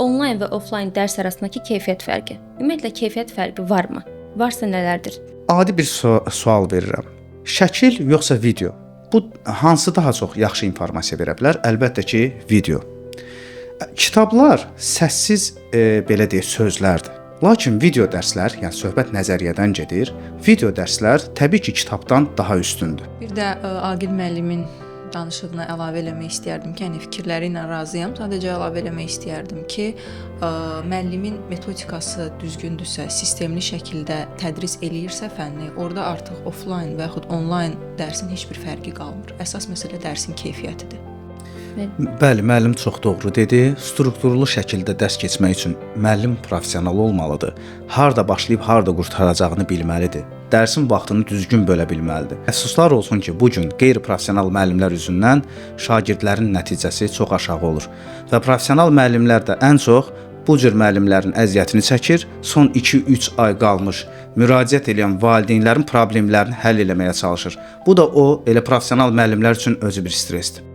Onlayn və offlayn dərs arasındakı keyfiyyət fərqi. Ümumiyyətlə keyfiyyət fərqi varmı? Varsa nələrdir? Adi bir sual verirəm. Şəkil yoxsa video? Bu hansı daha çox yaxşı informasiya verə bilər? Əlbəttə ki, video. Kitablar səssiz belə deyək sözlərdir. Lakin video dərslər, yəni söhbət nəzəriyyədən gedir. Video dərslər təbii ki, kitabdan daha üstündür. Bir də Aqil müəllimin danışığına əlavə eləmək istərdim ki, yəni fikirləri ilə razıyam. Sadəcə əlavə eləmək istərdim ki, müəllimin metodikası düzgündürsə, sistemli şəkildə tədris eləyirsə fənni, orada artıq offlayn və yaxud onlayn dərsin heç bir fərqi qalmır. Əsas məsələ dərsin keyfiyyətidir. Bəli, müəllim çox doğru dedi. Strukturlu şəkildə dərs keçmək üçün müəllim professional olmalıdır. Harda başlayıb harda qurtaracağını bilməlidir. Dərsin vaxtını düzgün bölə bilməlidir. Əfsuslar olsun ki, bu gün qeyri-professional müəllimlər üzündən şagirdlərin nəticəsi çox aşağı olur və professional müəllimlər də ən çox bu cür müəllimlərin əziyyətini çəkir. Son 2-3 ay qalmış müraciət edən valideynlərin problemlərini həll etməyə çalışır. Bu da elə professional müəllimlər üçün özü bir stressdir.